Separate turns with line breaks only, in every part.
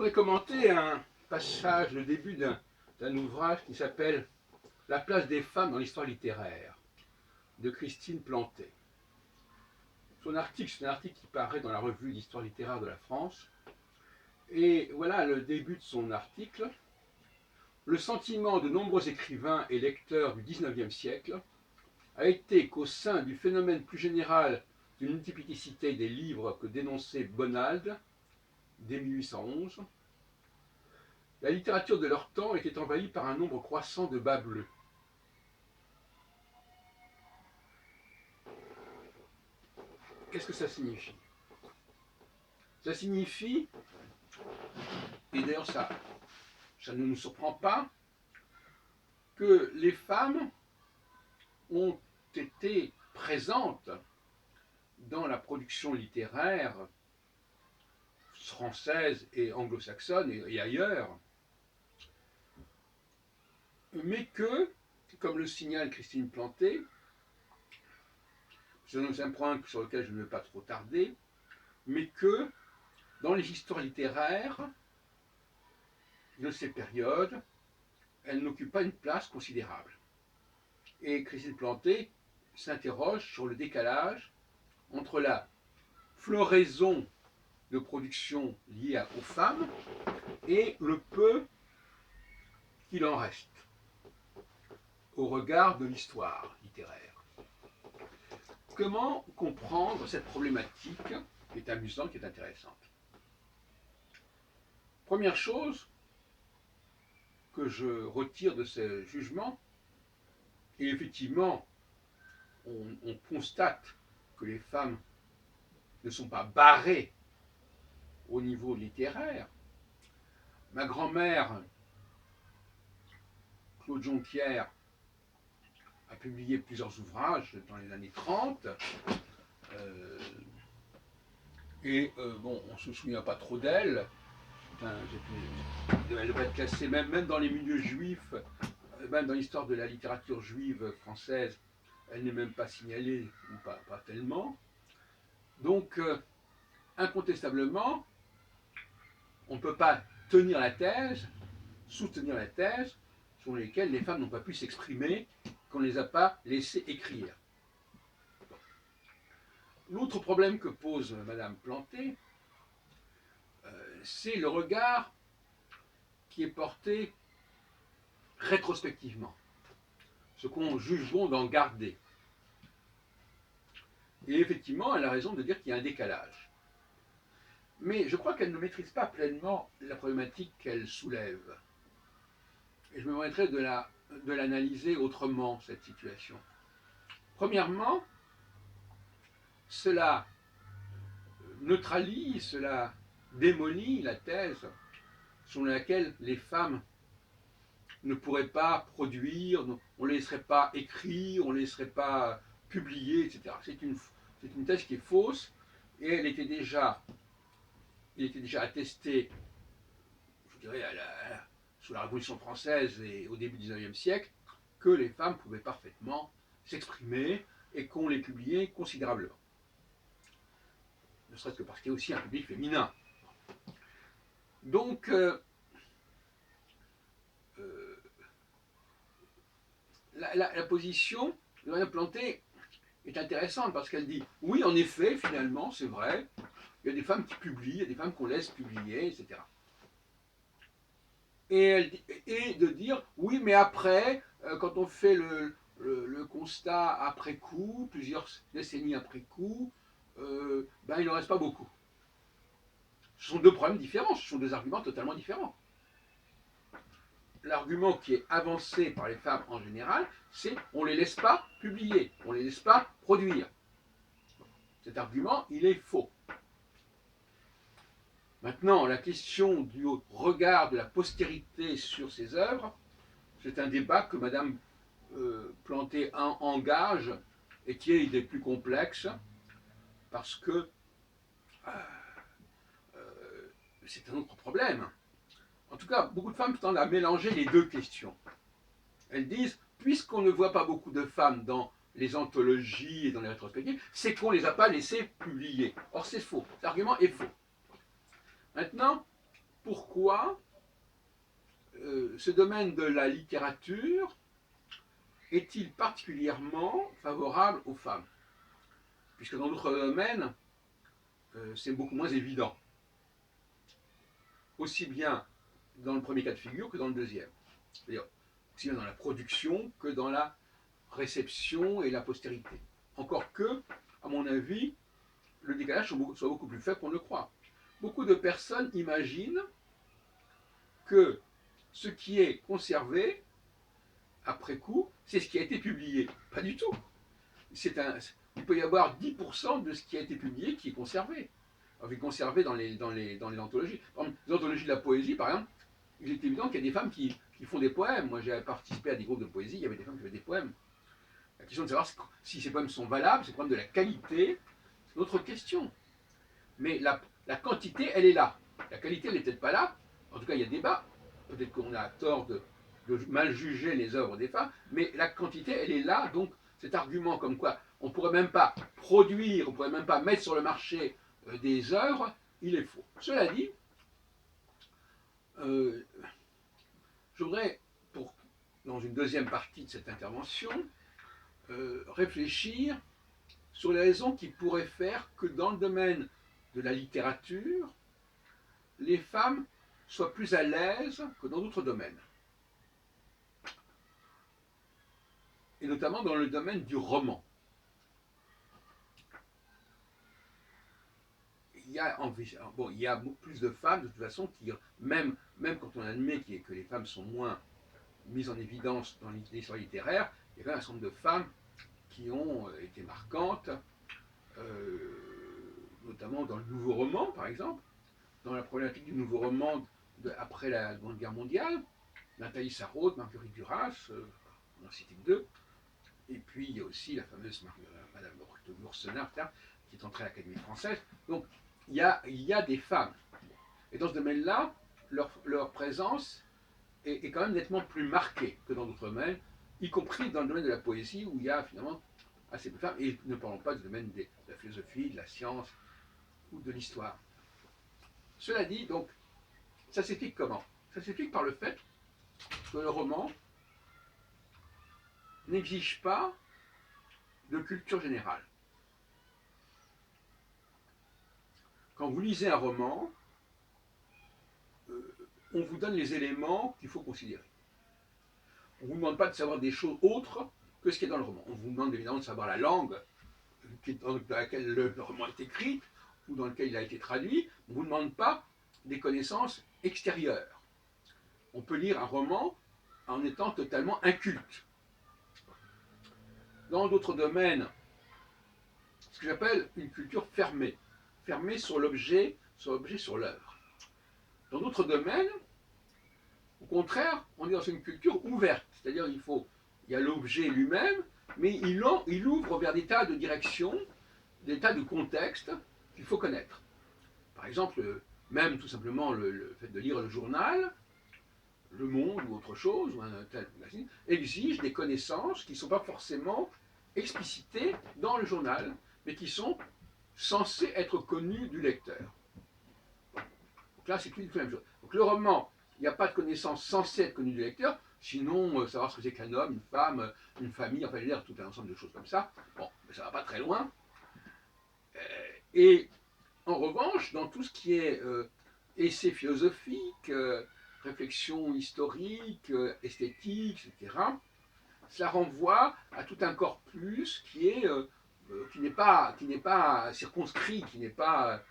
voudrais commenter un passage, le début d'un ouvrage qui s'appelle La place des femmes dans l'histoire littéraire, de Christine Planté. Son article, c'est un article qui paraît dans la revue d'histoire littéraire de la France. Et voilà le début de son article. Le sentiment de nombreux écrivains et lecteurs du XIXe siècle a été qu'au sein du phénomène plus général d'une multiplicité des livres que dénonçait Bonald dès 1811, la littérature de leur temps était envahie par un nombre croissant de bas bleus. Qu'est-ce que ça signifie? Ça signifie, et d'ailleurs ça ne nous surprend pas, que les femmes ont été présentes dans la production littéraire française et anglo-saxonne et ailleurs, mais que, comme le signale Christine Planté, c'est un point sur lequel je ne vais pas trop tarder, mais que dans les histoires littéraires de ces périodes, elles n'occupent pas une place considérable. Et Christine Planté s'interroge sur le décalage entre la floraison de production liée aux femmes et le peu qu'il en reste au regard de l'histoire littéraire. Comment comprendre cette problématique qui est amusante, qui est intéressante? Première chose que je retire de ce jugement, et effectivement, on constate que les femmes ne sont pas barrées au niveau littéraire. Ma grand-mère, Claude Jonquière, a publié plusieurs ouvrages dans les années 30. Bon, on ne se souvient pas trop d'elle. Elle va être classée même dans les milieux juifs, même dans l'histoire de la littérature juive française, elle n'est même pas signalée, ou pas tellement. Donc, incontestablement, on ne peut pas tenir la thèse, soutenir la thèse, sur lesquelles les femmes n'ont pas pu s'exprimer, qu'on ne les a pas laissées écrire. L'autre problème que pose Madame Planté, c'est le regard qui est porté rétrospectivement, ce qu'on juge bon d'en garder. Et effectivement, elle a raison de dire qu'il y a un décalage. Mais je crois qu'elle ne maîtrise pas pleinement la problématique qu'elle soulève. Et je me permettrai de l'analyser autrement, cette situation. Premièrement, cela neutralise, cela démolit la thèse selon laquelle les femmes ne pourraient pas produire, on ne les laisserait pas écrire, on ne les laisserait pas publier, etc. C'est une thèse qui est fausse, et il était déjà attesté, je dirais, sous la Révolution française et au début du XIXe siècle, que les femmes pouvaient parfaitement s'exprimer et qu'on les publiait considérablement. Ne serait-ce que parce qu'il y a aussi un public féminin. Donc, la position de Mme Planté est intéressante parce qu'elle dit, oui, en effet, finalement, c'est vrai, il y a des femmes qui publient, il y a des femmes qu'on laisse publier, etc. Et de dire, oui, mais après, quand on fait le constat après coup, plusieurs décennies après coup, il n'en reste pas beaucoup. Ce sont deux problèmes différents, ce sont deux arguments totalement différents. L'argument qui est avancé par les femmes en général, c'est on ne les laisse pas publier, on ne les laisse pas produire. Cet argument, il est faux. Maintenant, la question du regard de la postérité sur ces œuvres, c'est un débat que Mme Planté engage et qui est des plus complexes parce que c'est un autre problème. En tout cas, beaucoup de femmes tendent à mélanger les deux questions. Elles disent, puisqu'on ne voit pas beaucoup de femmes dans les anthologies et dans les rétrospectives, c'est qu'on ne les a pas laissées publier. Or, c'est faux. Cet argument est faux. Maintenant, pourquoi ce domaine de la littérature est-il particulièrement favorable aux femmes? Puisque dans d'autres domaines, c'est beaucoup moins évident. Aussi bien dans le premier cas de figure que dans le deuxième. C'est-à-dire aussi bien dans la production que dans la réception et la postérité. Encore que, à mon avis, le décalage soit beaucoup plus faible qu'on ne le croit. Beaucoup de personnes imaginent que ce qui est conservé, après coup, c'est ce qui a été publié. Pas du tout. Il peut y avoir 10% de ce qui a été publié qui est conservé. Alors, conservé dans les anthologies. Par exemple, les anthologies de la poésie, par exemple, il est évident qu'il y a des femmes qui font des poèmes. Moi, j'ai participé à des groupes de poésie, il y avait des femmes qui faisaient des poèmes. La question de savoir si ces poèmes sont valables, c'est le problème de la qualité, c'est une autre question. Mais la quantité, elle est là. La qualité, elle n'est peut-être pas là. En tout cas, il y a débat. Peut-être qu'on a tort de mal juger les œuvres des femmes, mais la quantité, elle est là. Donc, cet argument comme quoi on ne pourrait même pas produire, on ne pourrait même pas mettre sur le marché des œuvres, il est faux. Cela dit, je voudrais, dans une deuxième partie de cette intervention, réfléchir sur les raisons qui pourraient faire que dans le domaine de la littérature, les femmes soient plus à l'aise que dans d'autres domaines. Et notamment dans le domaine du roman. Il y a beaucoup plus de femmes, de toute façon, qui, même quand on admet que les femmes sont moins mises en évidence dans l'histoire littéraire, il y a quand même un certain nombre de femmes qui ont été marquantes, notamment dans le nouveau roman, par exemple, dans la problématique du nouveau roman après la Seconde Guerre mondiale, Nathalie Sarraute, Marguerite Duras, on en cite que deux, et puis il y a aussi la fameuse Madame Yourcenar, qui est entrée à l'Académie française. Donc il y a des femmes. Et dans ce domaine-là, leur présence est quand même nettement plus marquée que dans d'autres domaines, y compris dans le domaine de la poésie, où il y a finalement assez peu de femmes, et ne parlons pas du domaine de la philosophie, de la science ou de l'histoire. Cela dit, donc, ça s'explique comment? Ça s'explique par le fait que le roman n'exige pas de culture générale. Quand vous lisez un roman, on vous donne les éléments qu'il faut considérer. On ne vous demande pas de savoir des choses autres que ce qui est dans le roman. On vous demande évidemment de savoir la langue dans laquelle le roman est écrit ou dans laquelle il a été traduit. On ne vous demande pas des connaissances extérieures. On peut lire un roman en étant totalement inculte. Dans d'autres domaines, ce que j'appelle une culture fermée, fermée sur l'objet, sur l'œuvre. Dans d'autres domaines, au contraire, on est dans une culture ouverte, c'est-à-dire il y a l'objet lui-même, mais il ouvre vers des tas de directions, des tas de contextes qu'il faut connaître. Par exemple, même tout simplement le fait de lire le journal, Le Monde ou autre chose, ou un tel magazine, exige des connaissances qui ne sont pas forcément explicitées dans le journal, mais qui sont censées être connues du lecteur. Donc là, c'est tout la même chose. Donc le roman, il n'y a pas de connaissances censées être connues du lecteur, sinon savoir ce que c'est qu'un homme, une femme, une famille, enfin, lire tout un ensemble de choses comme ça. Bon, mais ça ne va pas très loin. Et en revanche, dans tout ce qui est essai philosophique, réflexion historique, esthétique, etc., cela renvoie à tout un corpus qui n'est pas circonscrit, qui n'est pas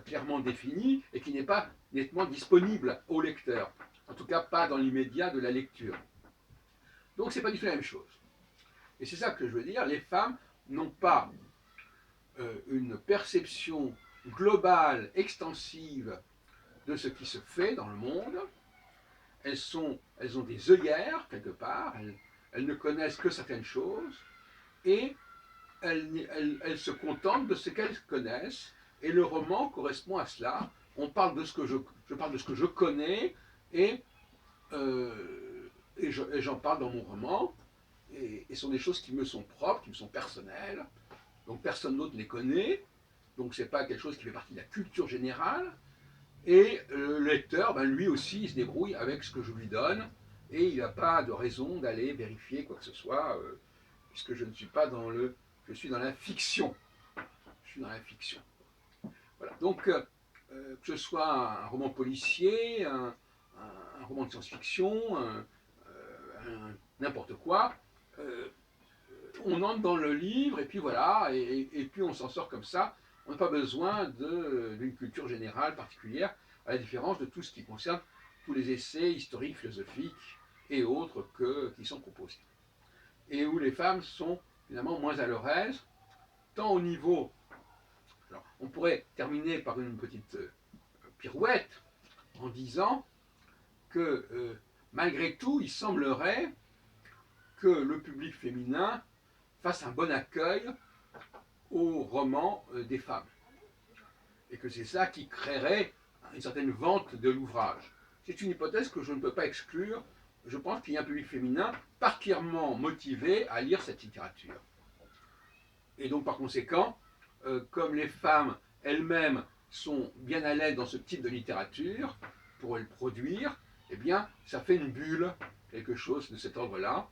clairement défini et qui n'est pas nettement disponible au lecteur. En tout cas, pas dans l'immédiat de la lecture. Donc, ce n'est pas du tout la même chose. Et c'est ça que je veux dire, les femmes n'ont pas une perception globale, extensive de ce qui se fait dans le monde. Elles ont des œillères, quelque part, elles ne connaissent que certaines choses, et elles se contentent de ce qu'elles connaissent, et le roman correspond à cela. On parle de ce que je parle de ce que je connais, et j'en parle dans mon roman, et ce sont des choses qui me sont propres, qui me sont personnelles, donc personne d'autre ne les connaît, donc ce n'est pas quelque chose qui fait partie de la culture générale, Et le lecteur, ben, lui aussi, il se débrouille avec ce que je lui donne, et il n'a pas de raison d'aller vérifier quoi que ce soit, puisque je ne suis pas dans le... Je suis dans la fiction. Je suis dans la fiction. Voilà. Donc, que ce soit un roman policier, un roman de science-fiction, n'importe quoi, euh, on entre dans le livre et puis voilà, et puis on s'en sort comme ça. On n'a pas besoin d'une culture générale particulière, à la différence de tout ce qui concerne tous les essais historiques, philosophiques et autres qui sont proposés. Et où les femmes sont finalement moins à leur aise, tant au niveau... Alors, on pourrait terminer par une petite pirouette en disant que malgré tout, il semblerait que le public féminin fasse un bon accueil aux romans des femmes. Et que c'est ça qui créerait une certaine vente de l'ouvrage. C'est une hypothèse que je ne peux pas exclure. Je pense qu'il y a un public féminin particulièrement motivé à lire cette littérature. Et donc par conséquent, comme les femmes elles-mêmes sont bien à l'aise dans ce type de littérature, pour le produire, eh bien ça fait une bulle, quelque chose de cet ordre-là.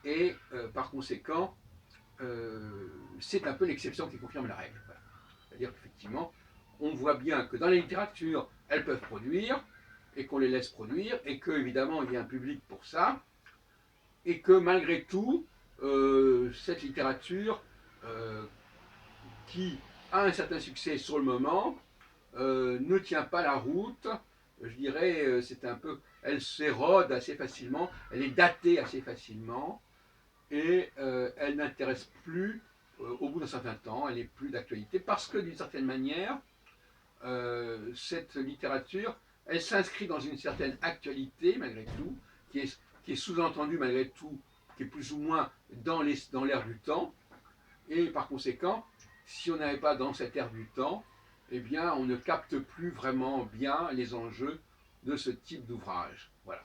Et par conséquent, c'est un peu l'exception qui confirme la règle. Voilà. C'est-à-dire qu'effectivement, on voit bien que dans la littérature, elles peuvent produire, et qu'on les laisse produire, et qu'évidemment, il y a un public pour ça, et que malgré tout, cette littérature qui a un certain succès sur le moment, ne tient pas la route. Je dirais, c'est un peu, elle s'érode assez facilement, elle est datée assez facilement, et elle n'intéresse plus au bout d'un certain temps, elle n'est plus d'actualité, parce que d'une certaine manière, cette littérature, elle s'inscrit dans une certaine actualité, malgré tout, qui est sous-entendue, malgré tout, qui est plus ou moins dans l'air du temps, et par conséquent, si on n'avait pas dans cette ère du temps, eh bien, on ne capte plus vraiment bien les enjeux de ce type d'ouvrage. Voilà.